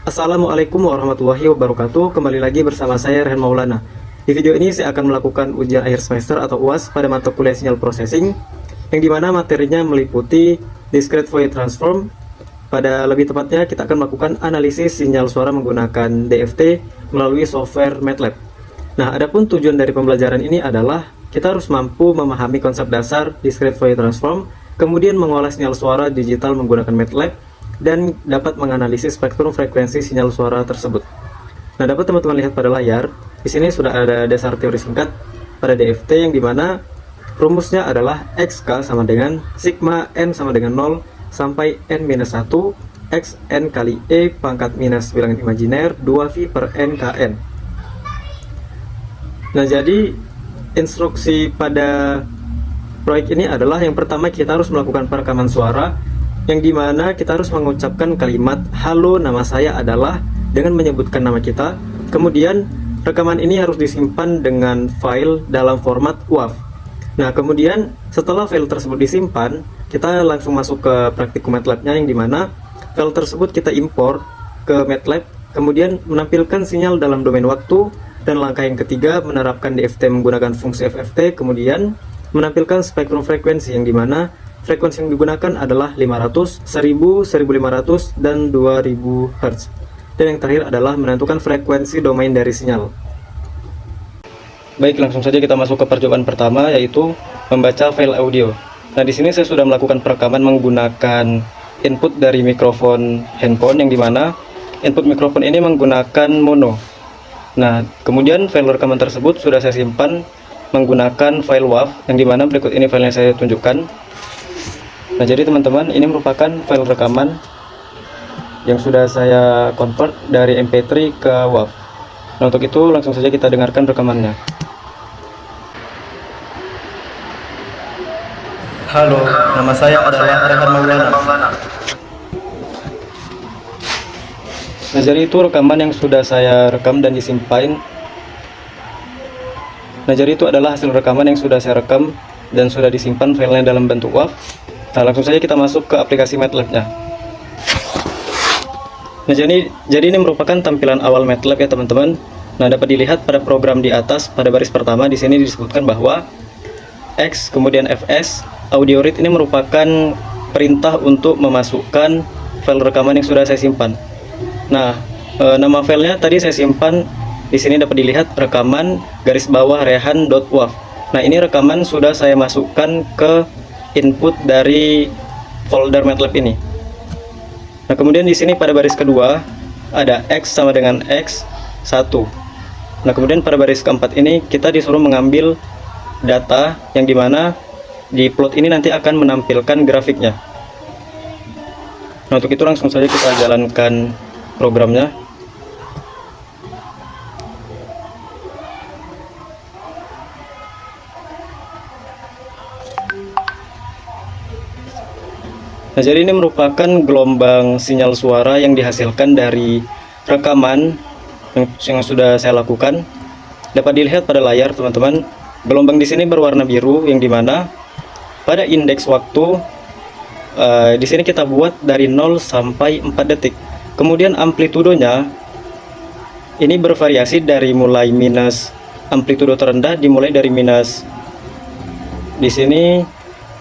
Assalamualaikum warahmatullahi wabarakatuh. Kembali lagi bersama saya Rehan Maulana. Di video ini saya akan melakukan ujian akhir semester atau UAS pada mata kuliah sinyal processing, yang dimana materinya meliputi discrete Fourier transform. Pada lebih tepatnya kita akan melakukan analisis sinyal suara menggunakan DFT melalui software MATLAB. Nah, adapun tujuan dari pembelajaran ini adalah kita harus mampu memahami konsep dasar discrete Fourier transform, kemudian mengolah sinyal suara digital menggunakan MATLAB, dan dapat menganalisis spektrum frekuensi sinyal suara tersebut. Nah, dapat teman-teman lihat pada layar, di sini sudah ada dasar teori singkat pada DFT, yang dimana rumusnya adalah XK sama dengan sigma N sama dengan 0 sampai N-1 X N kali E pangkat minus bilangan imajiner 2V per NKN. Nah, jadi instruksi pada proyek ini adalah yang pertama kita harus melakukan perekaman suara, yang dimana kita harus mengucapkan kalimat halo nama saya adalah dengan menyebutkan nama kita. Kemudian rekaman ini harus disimpan dengan file dalam format WAV. Nah, kemudian setelah file tersebut disimpan, kita langsung masuk ke praktikum MATLAB-nya, yang dimana file tersebut kita impor ke MATLAB, kemudian menampilkan sinyal dalam domain waktu, dan langkah yang ketiga menerapkan DFT menggunakan fungsi FFT, kemudian menampilkan spektrum frekuensi, yang dimana frekuensi yang digunakan adalah 500, 1000, 1500, dan 2000 Hz. Dan yang terakhir adalah menentukan frekuensi domain dari sinyal. Baik, langsung saja kita masuk ke percobaan pertama, yaitu membaca file audio. Nah, di sini saya sudah melakukan perekaman menggunakan input dari mikrofon handphone, yang dimana input mikrofon ini menggunakan mono. Nah, kemudian file rekaman tersebut sudah saya simpan menggunakan file WAV, yang dimana berikut ini filenya saya tunjukkan. Nah, jadi teman-teman, ini merupakan file rekaman yang sudah saya convert dari MP3 ke WAV. Nah, untuk itu langsung saja kita dengarkan rekamannya. Halo, nama saya adalah Rehan Maulana. Nah, jadi itu rekaman yang sudah saya rekam dan disimpan. Nah, jadi itu adalah hasil rekaman yang sudah saya rekam dan sudah disimpan filenya dalam bentuk WAV. Nah, langsung saja kita masuk ke aplikasi MATLAB-nya. Nah, jadi ini merupakan tampilan awal MATLAB ya teman-teman. Nah, dapat dilihat pada program di atas pada baris pertama, di sini disebutkan bahwa X kemudian FS audio read ini merupakan perintah untuk memasukkan file rekaman yang sudah saya simpan. Nah, nama filenya tadi saya simpan di sini, dapat dilihat rekaman garis bawah rehan.wav. Nah, ini rekaman sudah saya masukkan ke input dari folder MATLAB ini. Nah, kemudian di sini pada baris kedua ada X sama dengan X1. Nah, kemudian pada baris keempat ini kita disuruh mengambil data, yang dimana di plot ini nanti akan menampilkan grafiknya. Nah, untuk itu langsung saja kita jalankan programnya. Nah, jadi ini merupakan gelombang sinyal suara yang dihasilkan dari rekaman yang sudah saya lakukan. Dapat dilihat pada layar teman-teman, gelombang di sini berwarna biru, yang dimana pada indeks waktu di sini kita buat dari 0 sampai 4 detik. Kemudian amplitudonya ini bervariasi dari mulai minus, amplitudo terendah dimulai dari minus di sini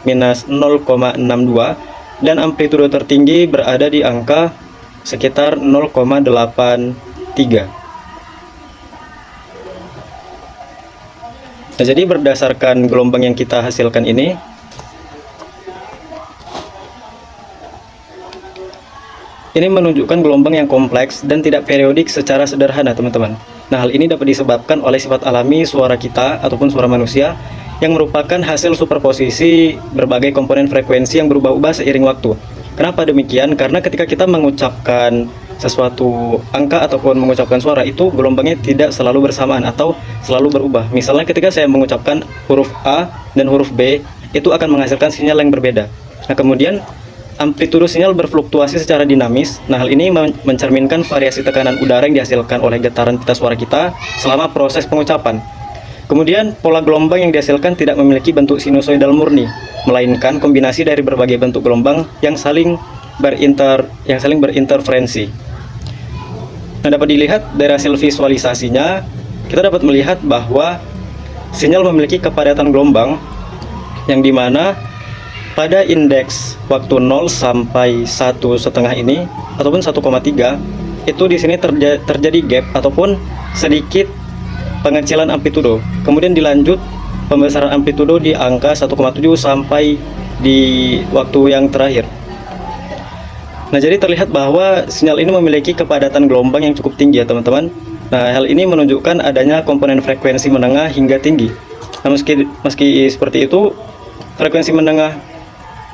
minus 0,62, dan amplitudo tertinggi berada di angka sekitar 0,83. Nah, jadi berdasarkan gelombang yang kita hasilkan ini, menunjukkan gelombang yang kompleks dan tidak periodik secara sederhana teman-teman. Nah, hal ini dapat disebabkan oleh sifat alami suara kita ataupun suara manusia, yang merupakan hasil superposisi berbagai komponen frekuensi yang berubah-ubah seiring waktu. Kenapa demikian? Karena ketika kita mengucapkan sesuatu angka ataupun mengucapkan suara, itu gelombangnya tidak selalu bersamaan atau selalu berubah. Misalnya ketika saya mengucapkan huruf A dan huruf B, itu akan menghasilkan sinyal yang berbeda. Nah, kemudian amplitudo sinyal berfluktuasi secara dinamis. Nah, hal ini mencerminkan variasi tekanan udara yang dihasilkan oleh getaran pita suara kita selama proses pengucapan. Kemudian pola gelombang yang dihasilkan tidak memiliki bentuk sinusoidal murni, melainkan kombinasi dari berbagai bentuk gelombang yang saling berinterferensi. Nah, dapat dilihat dari hasil visualisasinya, kita dapat melihat bahwa sinyal memiliki kepadatan gelombang yang dimana pada indeks waktu 0 sampai 1,5 ini ataupun 1,3 itu di sini terjadi gap ataupun sedikit pengecilan amplitudo. Kemudian dilanjut pembesaran amplitudo di angka 1,7 sampai di waktu yang terakhir. Nah, jadi terlihat bahwa sinyal ini memiliki kepadatan gelombang yang cukup tinggi ya teman-teman. Nah, hal ini menunjukkan adanya komponen frekuensi menengah hingga tinggi. Nah, meski seperti itu, frekuensi menengah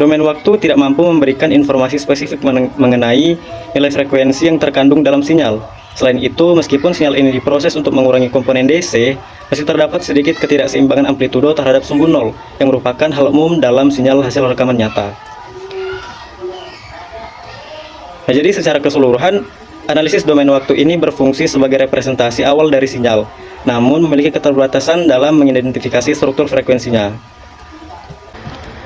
domain waktu tidak mampu memberikan informasi spesifik mengenai nilai frekuensi yang terkandung dalam sinyal. Selain itu, meskipun sinyal ini diproses untuk mengurangi komponen DC, masih terdapat sedikit ketidakseimbangan amplitudo terhadap sumbu nol, yang merupakan hal umum dalam sinyal hasil rekaman nyata. Nah, jadi secara keseluruhan, analisis domain waktu ini berfungsi sebagai representasi awal dari sinyal, namun memiliki keterbatasan dalam mengidentifikasi struktur frekuensinya.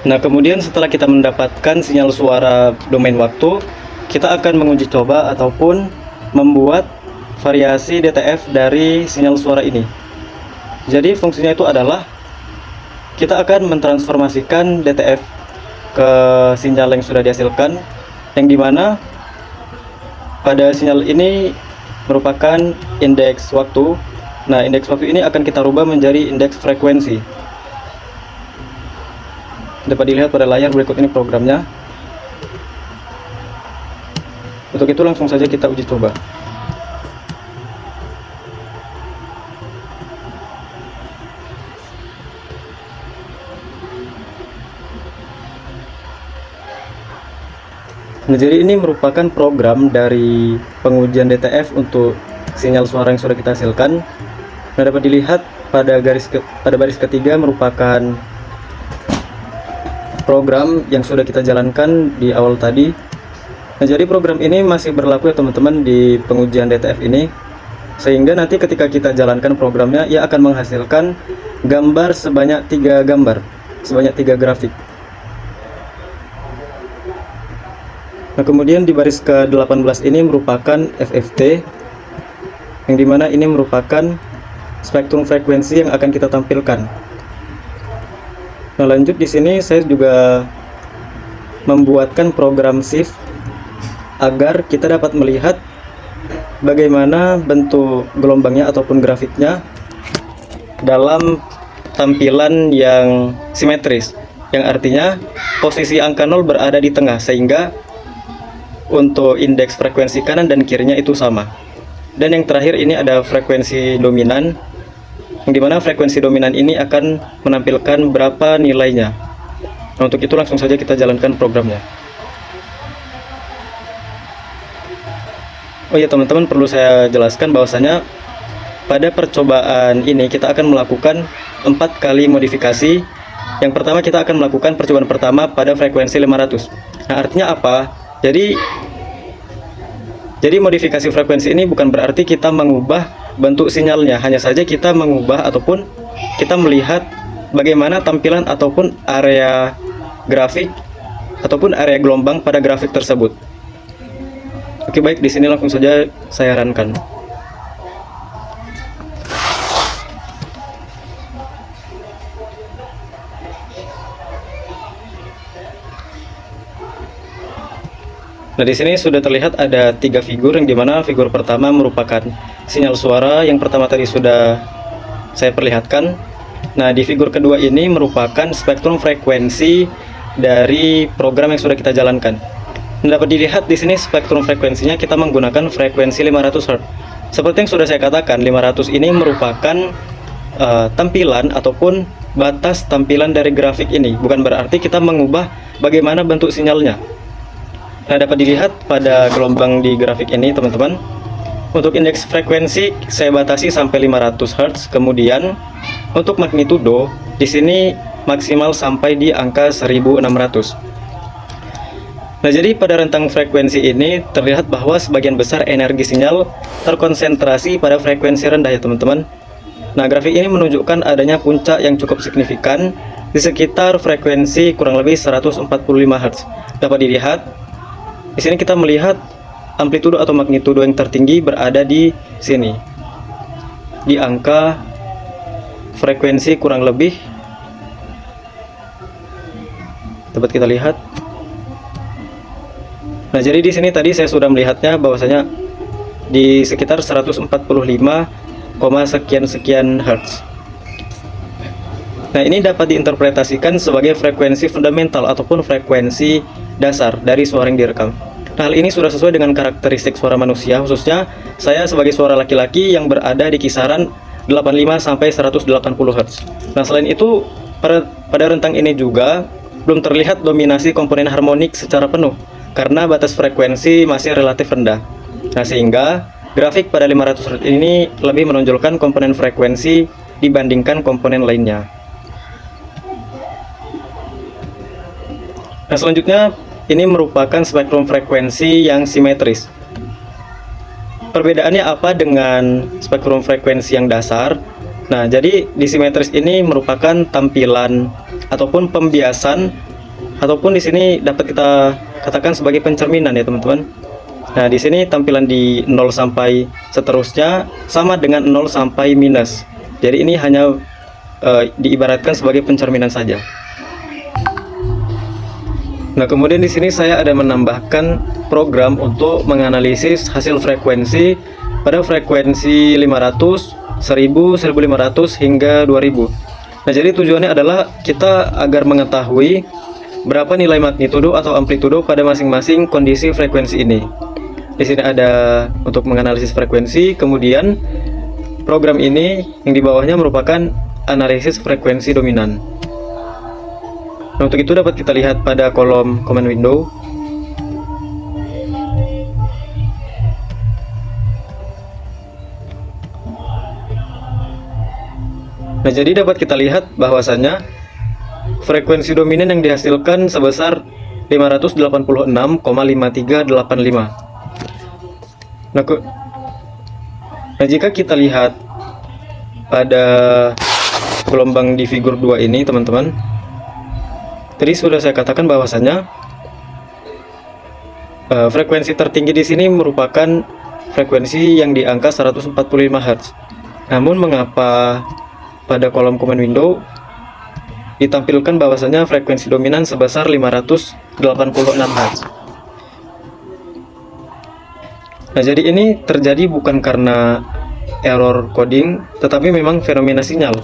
Nah, kemudian setelah kita mendapatkan sinyal suara domain waktu, kita akan menguji coba ataupun membuat variasi DTF dari sinyal suara ini. Jadi fungsinya itu adalah kita akan mentransformasikan DTF ke sinyal yang sudah dihasilkan, yang dimana pada sinyal ini merupakan indeks waktu. Nah, indeks waktu ini akan kita rubah menjadi indeks frekuensi. Dapat dilihat pada layar berikut ini programnya. Untuk itu langsung saja kita uji coba. Nah, jadi ini merupakan program dari pengujian DTF untuk sinyal suara yang sudah kita hasilkan. Nah, dapat dilihat pada baris ketiga merupakan program yang sudah kita jalankan di awal tadi. Nah, jadi program ini masih berlaku ya teman-teman di pengujian DTF ini, sehingga nanti ketika kita jalankan programnya, ia akan menghasilkan gambar sebanyak 3 gambar, sebanyak 3 grafik. Nah, kemudian di baris ke-18 ini merupakan FFT, yang dimana ini merupakan spektrum frekuensi yang akan kita tampilkan. Nah, lanjut di sini saya juga membuatkan program shift agar kita dapat melihat bagaimana bentuk gelombangnya ataupun grafiknya dalam tampilan yang simetris, yang artinya posisi angka 0 berada di tengah, sehingga untuk indeks frekuensi kanan dan kirinya itu sama. Dan yang terakhir ini ada frekuensi dominan, yang dimana frekuensi dominan ini akan menampilkan berapa nilainya. Nah, untuk itu langsung saja kita jalankan programnya. Oh ya teman-teman, perlu saya jelaskan bahwasanya pada percobaan ini kita akan melakukan 4 kali modifikasi. Yang pertama kita akan melakukan percobaan pertama pada frekuensi 500. Nah, artinya apa? Jadi modifikasi frekuensi ini bukan berarti kita mengubah bentuk sinyalnya, hanya saja kita mengubah ataupun kita melihat bagaimana tampilan ataupun area grafik ataupun area gelombang pada grafik tersebut. Oke, baik, di sini langsung saja saya runkan. Nah, di sini sudah terlihat ada 3 figur, yang dimana figur pertama merupakan sinyal suara yang pertama tadi sudah saya perlihatkan. Nah, di figur kedua ini merupakan spektrum frekuensi dari program yang sudah kita jalankan. Nah, dapat dilihat di sini spektrum frekuensinya kita menggunakan frekuensi 500 Hz. Seperti yang sudah saya katakan, 500 ini merupakan tampilan ataupun batas tampilan dari grafik ini, bukan berarti kita mengubah bagaimana bentuk sinyalnya. Nah, dapat dilihat pada gelombang di grafik ini teman-teman, untuk indeks frekuensi saya batasi sampai 500 Hz. Kemudian untuk magnitudo di sini maksimal sampai di angka 1600. Nah, jadi pada rentang frekuensi ini terlihat bahwa sebagian besar energi sinyal terkonsentrasi pada frekuensi rendah ya teman-teman. Nah, grafik ini menunjukkan adanya puncak yang cukup signifikan di sekitar frekuensi kurang lebih 145 Hz. Dapat dilihat di sini kita melihat amplitudo atau magnitudo yang tertinggi berada di sini, di angka frekuensi kurang lebih, dapat kita lihat. Nah, jadi di sini tadi saya sudah melihatnya bahwasanya di sekitar 145, sekian Hertz. Nah, ini dapat diinterpretasikan sebagai frekuensi fundamental ataupun frekuensi dasar dari suara yang direkam. Nah, hal ini sudah sesuai dengan karakteristik suara manusia, khususnya saya sebagai suara laki-laki yang berada di kisaran 85 sampai 180 Hz. Nah, selain itu pada rentang ini juga belum terlihat dominasi komponen harmonik secara penuh karena batas frekuensi masih relatif rendah. Nah, sehingga grafik pada 500 Hz ini lebih menonjolkan komponen frekuensi dibandingkan komponen lainnya. Nah, selanjutnya ini merupakan spektrum frekuensi yang simetris. Perbedaannya apa dengan spektrum frekuensi yang dasar? Nah, jadi di simetris ini merupakan tampilan ataupun pembiasan, ataupun di sini dapat kita katakan sebagai pencerminan ya teman-teman. Nah, di sini tampilan di 0 sampai seterusnya sama dengan 0 sampai minus. Jadi ini hanya diibaratkan sebagai pencerminan saja. Nah, kemudian di sini saya ada menambahkan program untuk menganalisis hasil frekuensi pada frekuensi 500, 1000, 1500 hingga 2000. Nah, jadi tujuannya adalah kita agar mengetahui berapa nilai magnitudo atau amplitudo pada masing-masing kondisi frekuensi ini. Di sini ada untuk menganalisis frekuensi, kemudian program ini yang di bawahnya merupakan analisis frekuensi dominan. Nah, untuk itu dapat kita lihat pada kolom command window. Nah, jadi dapat kita lihat bahwasannya frekuensi dominan yang dihasilkan sebesar 586,5385. Nah, jika kita lihat pada gelombang di figur 2 ini, teman-teman, tadi sudah saya katakan bahwasannya frekuensi tertinggi di sini merupakan frekuensi yang di angka 145 Hz. Namun mengapa pada kolom command window ditampilkan bahwasanya frekuensi dominan sebesar 586 Hz. Nah, jadi ini terjadi bukan karena error coding, tetapi memang fenomena sinyal.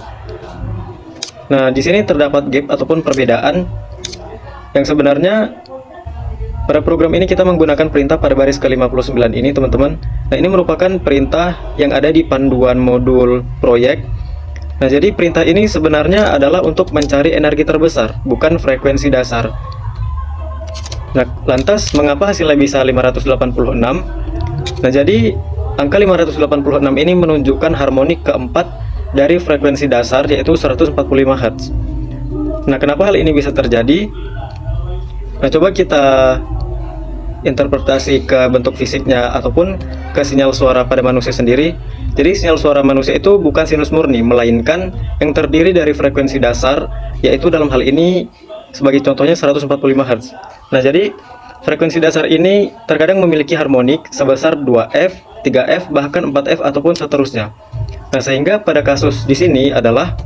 Nah, di sini terdapat gap ataupun perbedaan yang sebenarnya pada program ini kita menggunakan perintah pada baris ke-59 ini, teman-teman. Nah, ini merupakan perintah yang ada di panduan modul proyek. Nah, jadi perintah ini sebenarnya adalah untuk mencari energi terbesar, bukan frekuensi dasar. Nah, lantas mengapa hasilnya bisa 586? Nah, jadi angka 586 ini menunjukkan harmonik keempat dari frekuensi dasar, yaitu 145 Hz. Nah, kenapa hal ini bisa terjadi? Nah, coba kita interpretasi ke bentuk fisiknya ataupun ke sinyal suara pada manusia sendiri. Jadi sinyal suara manusia itu bukan sinus murni, melainkan yang terdiri dari frekuensi dasar, yaitu dalam hal ini sebagai contohnya 145 Hz. Nah, jadi frekuensi dasar ini terkadang memiliki harmonik sebesar 2F, 3F, bahkan 4F ataupun seterusnya. Nah, sehingga pada kasus di sini adalah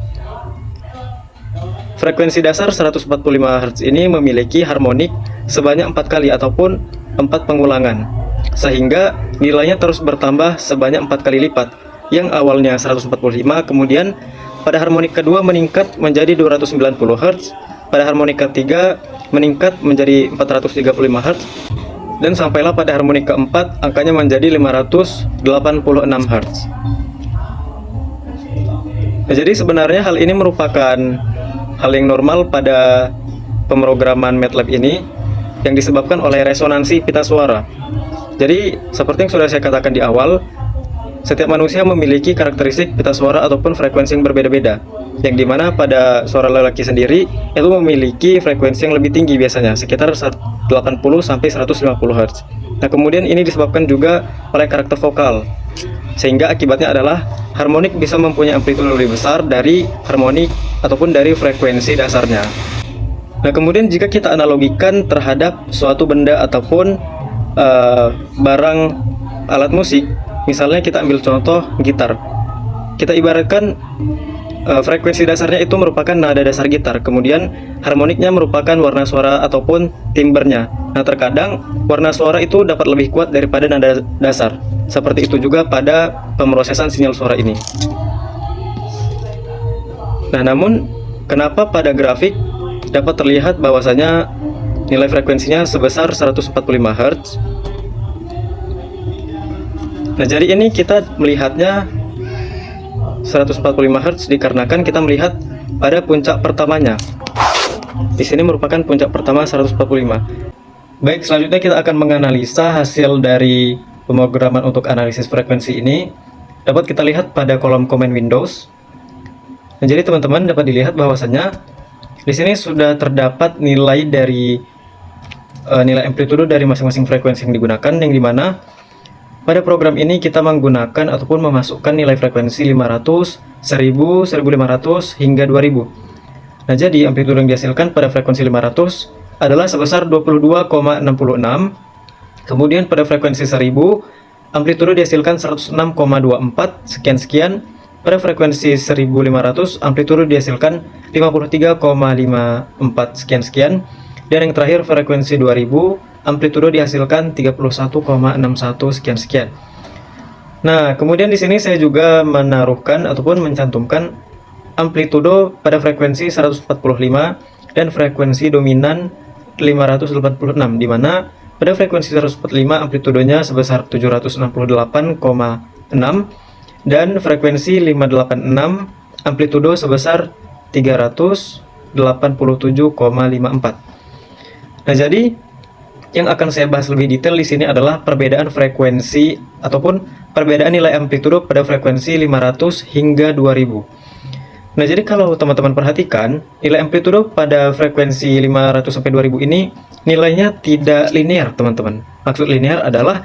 frekuensi dasar 145 Hz ini memiliki harmonik sebanyak 4 kali ataupun 4 pengulangan, sehingga nilainya terus bertambah sebanyak 4 kali lipat. Yang awalnya 145, kemudian pada harmonik kedua meningkat menjadi 290 Hz, pada harmonik ketiga meningkat menjadi 435 Hz, dan sampailah pada harmonik keempat angkanya menjadi 586 Hz. Nah, jadi sebenarnya hal ini merupakan hal yang normal pada pemrograman MATLAB ini yang disebabkan oleh resonansi pita suara. Jadi seperti yang sudah saya katakan di awal, setiap manusia memiliki karakteristik pita suara ataupun frekuensi yang berbeda-beda, yang dimana pada suara lelaki sendiri itu memiliki frekuensi yang lebih tinggi, biasanya sekitar 80 sampai 150 Hz. Nah, kemudian ini disebabkan juga oleh karakter vokal, sehingga akibatnya adalah harmonik bisa mempunyai amplitude lebih besar dari harmonik ataupun dari frekuensi dasarnya. Nah, kemudian jika kita analogikan terhadap suatu benda ataupun barang alat musik. Misalnya kita ambil contoh gitar. Kita ibaratkan frekuensi dasarnya itu merupakan nada dasar gitar, kemudian harmoniknya merupakan warna suara ataupun timbernya. Nah, terkadang warna suara itu dapat lebih kuat daripada nada dasar. Seperti itu juga pada pemrosesan sinyal suara ini. Nah, namun kenapa pada grafik dapat terlihat bahwasanya nilai frekuensinya sebesar 145 Hz? Nah, jadi ini kita melihatnya 145 Hz dikarenakan kita melihat pada puncak pertamanya. Di sini merupakan puncak pertama 145. Baik, selanjutnya kita akan menganalisa hasil dari pemrograman untuk analisis frekuensi ini. Dapat kita lihat pada kolom komen Windows. Nah, jadi teman-teman dapat dilihat bahwasanya di sini sudah terdapat nilai dari nilai amplitudo dari masing-masing frekuensi yang digunakan, yang dimana pada program ini kita menggunakan ataupun memasukkan nilai frekuensi 500, 1000, 1500 hingga 2000. Nah, jadi amplitudo yang dihasilkan pada frekuensi 500 adalah sebesar 22,66. Kemudian pada frekuensi 1000 amplitudo dihasilkan 106,24 sekian-sekian. Pada frekuensi 1500 amplitudo dihasilkan 53,54 sekian-sekian. Dan yang terakhir frekuensi 2000 amplitudo dihasilkan 31,61 sekian-sekian. Nah, kemudian di sini saya juga menaruhkan ataupun mencantumkan amplitudo pada frekuensi 145 dan frekuensi dominan 586, di mana pada frekuensi 145 amplitudonya sebesar 768,6 dan frekuensi 586 amplitudo sebesar 387,54. Nah, jadi yang akan saya bahas lebih detail di sini adalah perbedaan frekuensi ataupun perbedaan nilai amplitudo pada frekuensi 500 hingga 2000. Nah, jadi kalau teman-teman perhatikan, nilai amplitudo pada frekuensi 500 sampai 2000 ini nilainya tidak linear, teman-teman. Maksud linear adalah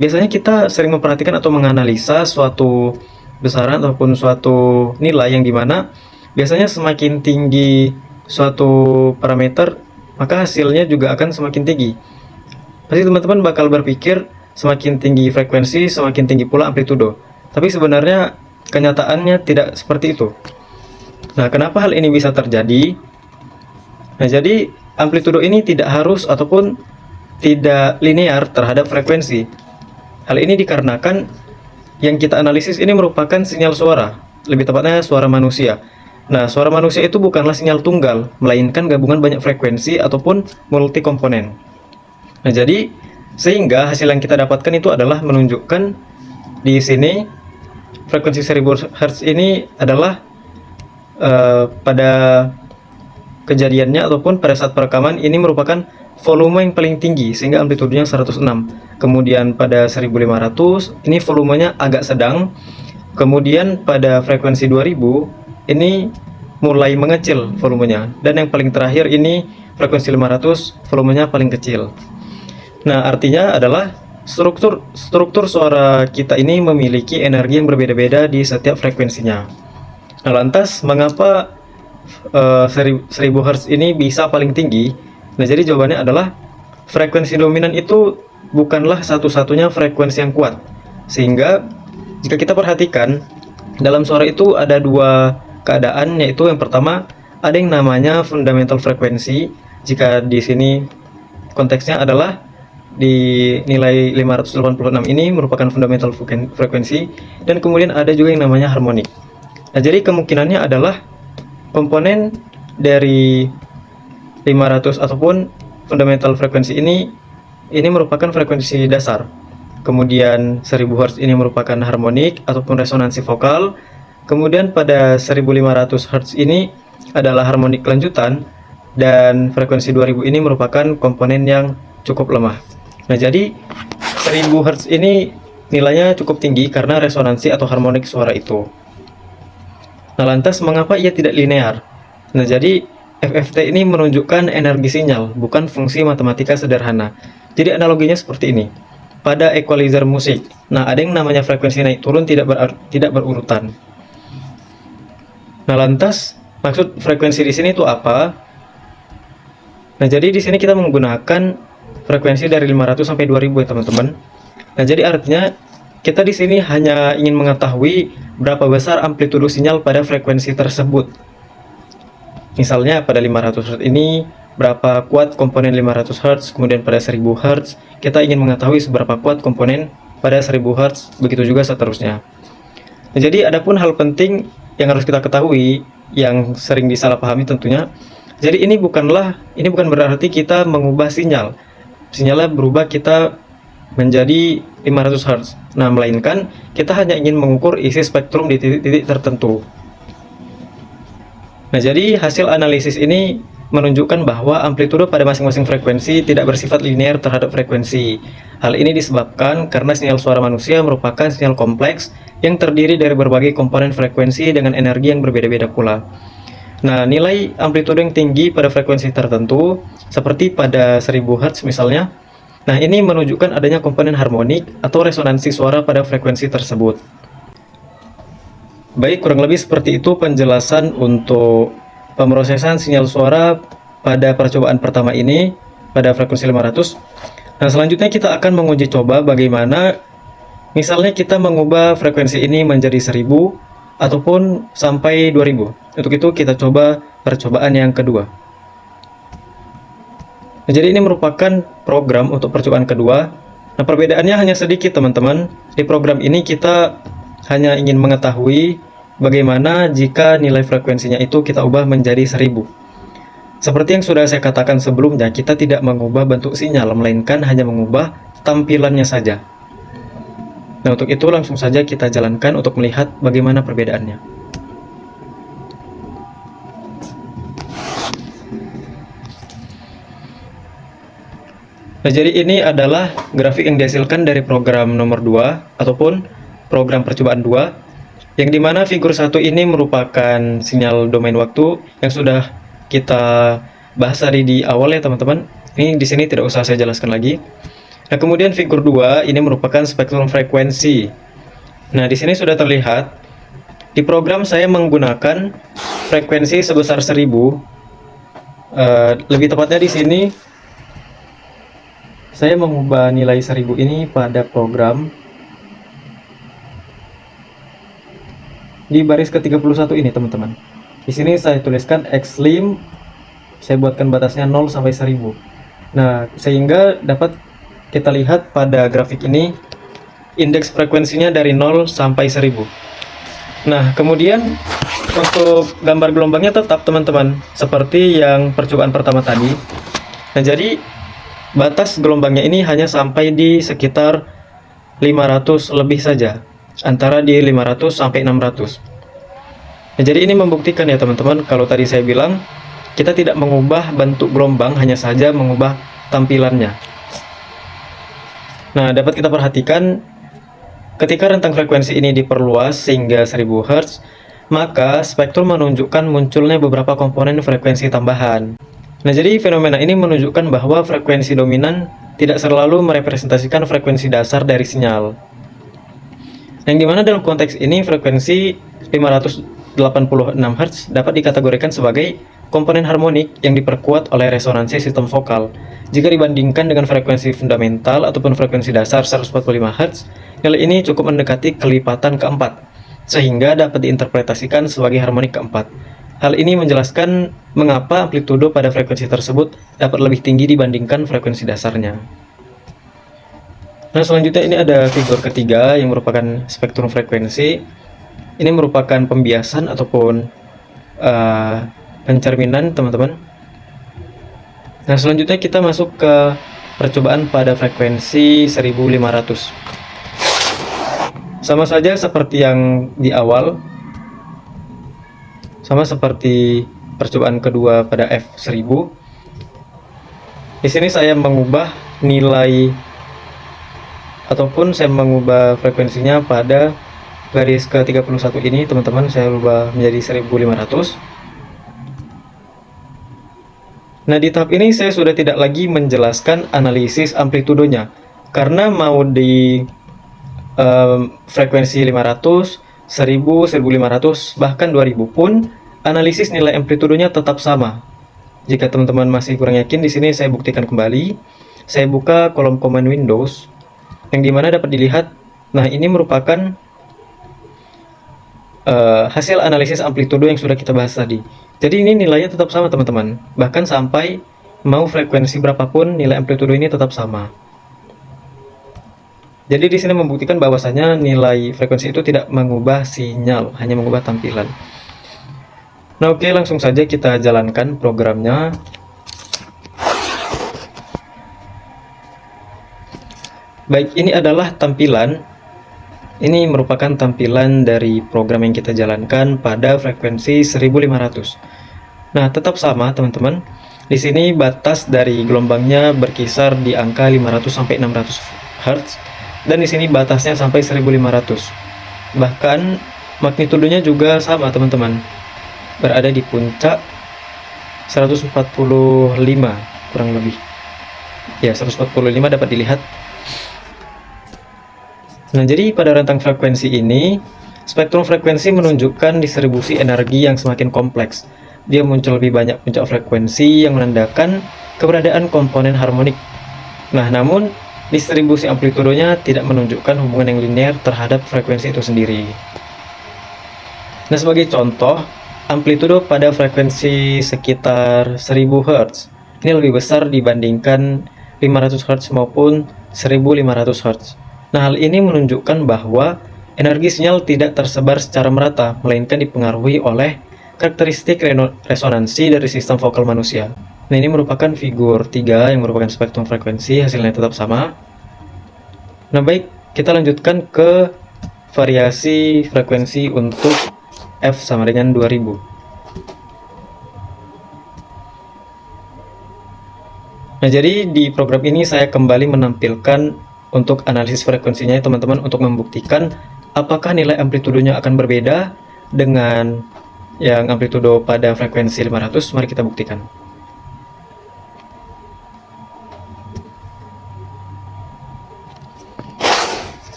biasanya kita sering memperhatikan atau menganalisa suatu besaran ataupun suatu nilai yang dimana biasanya semakin tinggi suatu parameter, maka hasilnya juga akan semakin tinggi. Pasti teman-teman bakal berpikir semakin tinggi frekuensi, semakin tinggi pula amplitudo. Tapi sebenarnya kenyataannya tidak seperti itu. Nah, kenapa hal ini bisa terjadi? Nah, jadi amplitudo ini tidak harus ataupun tidak linear terhadap frekuensi. Hal ini dikarenakan yang kita analisis ini merupakan sinyal suara, lebih tepatnya suara manusia. Nah, suara manusia itu bukanlah sinyal tunggal, melainkan gabungan banyak frekuensi ataupun multi komponen. Nah, jadi sehingga hasil yang kita dapatkan itu adalah menunjukkan di sini frekuensi 1000 Hz ini adalah pada kejadiannya ataupun pada saat perekaman ini merupakan volume yang paling tinggi sehingga amplitudenya 106. Kemudian pada 1500 ini volumenya agak sedang. Kemudian pada frekuensi 2000 ini mulai mengecil volumenya, dan yang paling terakhir ini frekuensi 500 volumenya paling kecil. Nah, artinya adalah struktur suara kita ini memiliki energi yang berbeda-beda di setiap frekuensinya. Nah, lantas mengapa 1000 Hz ini bisa paling tinggi? Nah, jadi jawabannya adalah frekuensi dominan itu bukanlah satu-satunya frekuensi yang kuat. Sehingga jika kita perhatikan dalam suara itu ada dua keadaan, yaitu yang pertama ada yang namanya fundamental frekuensi. Jika di sini konteksnya adalah di nilai 586 ini merupakan fundamental frekuensi, dan kemudian ada juga yang namanya harmonik. Nah, jadi kemungkinannya adalah komponen dari 500 ataupun fundamental frekuensi ini merupakan frekuensi dasar. Kemudian 1000 Hz ini merupakan harmonik ataupun resonansi vokal. Kemudian pada 1500 Hz ini adalah harmonik lanjutan, dan frekuensi 2000 ini merupakan komponen yang cukup lemah. Nah, jadi 1000 Hz ini nilainya cukup tinggi karena resonansi atau harmonik suara itu. Nah, lantas mengapa ia tidak linear? Nah, jadi FFT ini menunjukkan energi sinyal, bukan fungsi matematika sederhana. Jadi analoginya seperti ini. Pada equalizer musik, nah ada yang namanya frekuensi naik turun tidak berurutan. Nah, lantas maksud frekuensi di sini itu apa? Nah, jadi di sini kita menggunakan frekuensi dari 500 sampai 2000 ya teman-teman. Nah, jadi artinya kita di sini hanya ingin mengetahui berapa besar amplitudo sinyal pada frekuensi tersebut. Misalnya pada 500 Hz ini berapa kuat komponen 500 Hz, kemudian pada 1000 Hz kita ingin mengetahui seberapa kuat komponen pada 1000 Hz, begitu juga seterusnya. Nah, jadi adapun hal penting yang harus kita ketahui yang sering disalahpahami tentunya. Jadi ini bukan berarti kita mengubah sinyal. Sinyalnya berubah kita menjadi 500 Hz. Nah, melainkan kita hanya ingin mengukur isi spektrum di titik-titik tertentu. Nah, jadi hasil analisis ini menunjukkan bahwa amplitudo pada masing-masing frekuensi tidak bersifat linear terhadap frekuensi. Hal ini disebabkan karena sinyal suara manusia merupakan sinyal kompleks yang terdiri dari berbagai komponen frekuensi dengan energi yang berbeda-beda pula. Nah, nilai amplitudo yang tinggi pada frekuensi tertentu, seperti pada 1000 Hz misalnya, nah ini menunjukkan adanya komponen harmonik atau resonansi suara pada frekuensi tersebut. Baik, kurang lebih seperti itu penjelasan untuk pemrosesan sinyal suara pada percobaan pertama ini pada frekuensi 500. Nah, selanjutnya kita akan menguji coba bagaimana misalnya kita mengubah frekuensi ini menjadi 1000 ataupun sampai 2000. Untuk itu kita coba percobaan yang kedua. Nah, jadi ini merupakan program untuk percobaan kedua. Nah, perbedaannya hanya sedikit teman-teman. Di program ini kita hanya ingin mengetahui bagaimana jika nilai frekuensinya itu kita ubah menjadi 1000. Seperti yang sudah saya katakan sebelumnya, kita tidak mengubah bentuk sinyal, melainkan hanya mengubah tampilannya saja. Nah, untuk itu langsung saja kita jalankan untuk melihat bagaimana perbedaannya. Nah, jadi ini adalah grafik yang dihasilkan dari program nomor 2 ataupun program percobaan 2, yang dimana figur 1 ini merupakan sinyal domain waktu yang sudah kita bahas tadi di awal ya teman-teman. Ini di sini tidak usah saya jelaskan lagi. Nah, kemudian figur 2 ini merupakan spektrum frekuensi. Nah, di sini sudah terlihat di program saya menggunakan frekuensi sebesar 1000. Lebih tepatnya di sini saya mengubah nilai 1000 ini pada program di baris ke-31 ini teman-teman. Di sini saya tuliskan Xlim, saya buatkan batasnya 0 sampai 1000. Nah, sehingga dapat kita lihat pada grafik ini indeks frekuensinya dari 0 sampai 1000. Nah, kemudian untuk gambar gelombangnya tetap teman-teman seperti yang percobaan pertama tadi. Nah, jadi batas gelombangnya ini hanya sampai di sekitar 500 lebih saja, antara di 500 sampai 600. Nah, jadi ini membuktikan ya teman-teman, kalau tadi saya bilang kita tidak mengubah bentuk gelombang, hanya saja mengubah tampilannya. Nah, dapat kita perhatikan ketika rentang frekuensi ini diperluas hingga 1000 Hz, maka spektrum menunjukkan munculnya beberapa komponen frekuensi tambahan. Nah, jadi fenomena ini menunjukkan bahwa frekuensi dominan tidak selalu merepresentasikan frekuensi dasar dari sinyal. Yang dimana dalam konteks ini frekuensi 586 Hz dapat dikategorikan sebagai komponen harmonik yang diperkuat oleh resonansi sistem vokal. Jika dibandingkan dengan frekuensi fundamental ataupun frekuensi dasar 145 Hz, nilai ini cukup mendekati kelipatan keempat, sehingga dapat diinterpretasikan sebagai harmonik keempat. Hal ini menjelaskan mengapa amplitudo pada frekuensi tersebut dapat lebih tinggi dibandingkan frekuensi dasarnya. Nah, selanjutnya ini ada figur ketiga yang merupakan spektrum frekuensi. Ini merupakan pembiasan ataupun pencerminan teman-teman. Nah, selanjutnya kita masuk ke percobaan pada frekuensi 1500. Sama saja seperti yang di awal, sama seperti percobaan kedua pada F1000. Di sini saya mengubah nilai ataupun saya mengubah frekuensinya pada garis ke-31 ini teman-teman, saya ubah menjadi 1500. Nah, di tahap ini saya sudah tidak lagi menjelaskan analisis amplitudonya, karena mau di frekuensi 500, 1000, 1500, bahkan 2000 pun analisis nilai amplitudonya tetap sama. Jika teman-teman masih kurang yakin, di sini saya buktikan kembali. Saya buka kolom command Windows, yang dimana dapat dilihat, nah ini merupakan hasil analisis amplitudo yang sudah kita bahas tadi. Jadi ini nilainya tetap sama teman-teman, bahkan sampai mau frekuensi berapapun nilai amplitudo ini tetap sama. Jadi di sini membuktikan bahwasanya nilai frekuensi itu tidak mengubah sinyal, hanya mengubah tampilan. Nah oke, langsung saja kita jalankan programnya. Baik, ini adalah tampilan. Ini merupakan tampilan dari program yang kita jalankan pada frekuensi 1500. Nah, tetap sama teman-teman. Di sini batas dari gelombangnya berkisar di angka 500 sampai 600 Hz, dan di sini batasnya sampai 1500. Bahkan magnitudonya juga sama teman-teman. Berada di puncak 145 kurang lebih. Ya, 145 dapat dilihat. Nah, jadi pada rentang frekuensi ini, spektrum frekuensi menunjukkan distribusi energi yang semakin kompleks. Dia muncul lebih banyak puncak frekuensi yang menandakan keberadaan komponen harmonik. Nah, namun distribusi amplitudonya tidak menunjukkan hubungan yang linear terhadap frekuensi itu sendiri. Nah, sebagai contoh, amplitudo pada frekuensi sekitar 1000 Hz ini lebih besar dibandingkan 500 Hz maupun 1500 Hz. Nah, hal ini menunjukkan bahwa energi sinyal tidak tersebar secara merata, melainkan dipengaruhi oleh karakteristik resonansi dari sistem vokal manusia. Nah, ini merupakan figur 3 yang merupakan spektrum frekuensi, hasilnya tetap sama. Nah, baik, kita lanjutkan ke variasi frekuensi untuk F sama dengan 2000. Nah, jadi di program ini saya kembali menampilkan untuk analisis frekuensinya teman-teman, untuk membuktikan apakah nilai amplitudonya akan berbeda dengan yang amplitudo pada frekuensi 500. Mari kita buktikan.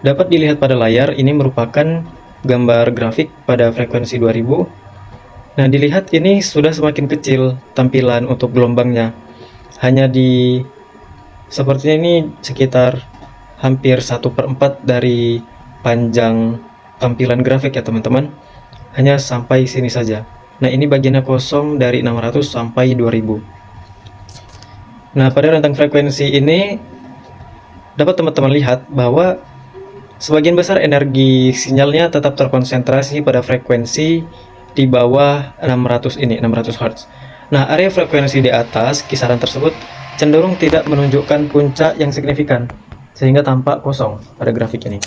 Dapat dilihat pada layar, ini merupakan gambar grafik pada frekuensi 2000. Nah, dilihat ini sudah semakin kecil tampilan untuk gelombangnya. Hanya di sepertinya ini sekitar hampir 1/4 dari panjang tampilan grafik ya teman-teman. Hanya sampai sini saja. Nah, ini bagiannya kosong dari 600 sampai 2000. Nah, pada rentang frekuensi ini dapat teman-teman lihat bahwa sebagian besar energi sinyalnya tetap terkonsentrasi pada frekuensi di bawah 600 ini, 600 Hz. Nah, area frekuensi di atas kisaran tersebut cenderung tidak menunjukkan puncak yang signifikan, sehingga tampak kosong pada grafik ini.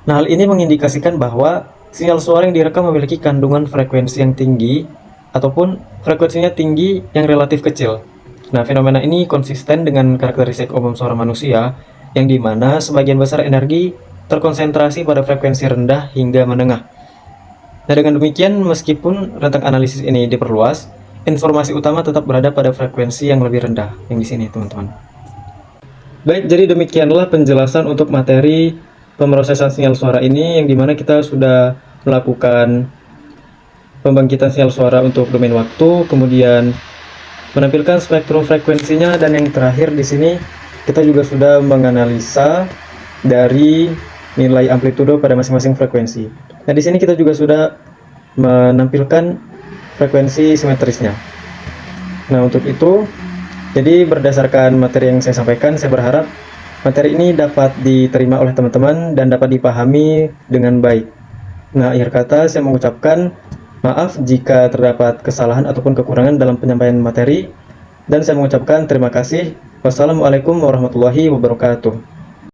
Nah, hal ini mengindikasikan bahwa sinyal suara yang direkam memiliki kandungan frekuensi yang tinggi, ataupun frekuensinya tinggi yang relatif kecil. Nah, fenomena ini konsisten dengan karakteristik umum suara manusia, yang dimana sebagian besar energi terkonsentrasi pada frekuensi rendah hingga menengah. Nah, dengan demikian, meskipun rentang analisis ini diperluas, informasi utama tetap berada pada frekuensi yang lebih rendah, yang di sini teman-teman. Baik, jadi demikianlah penjelasan untuk materi pemrosesan sinyal suara ini, yang dimana kita sudah melakukan pembangkitan sinyal suara untuk domain waktu, kemudian menampilkan spektrum frekuensinya, dan yang terakhir di sini kita juga sudah menganalisa dari nilai amplitudo pada masing-masing frekuensi. Nah, di sini kita juga sudah menampilkan frekuensi simetrisnya. Nah, untuk itu, jadi berdasarkan materi yang saya sampaikan, saya berharap materi ini dapat diterima oleh teman-teman dan dapat dipahami dengan baik. Nah, akhir kata saya mengucapkan maaf jika terdapat kesalahan ataupun kekurangan dalam penyampaian materi, dan saya mengucapkan terima kasih. Wassalamualaikum warahmatullahi wabarakatuh.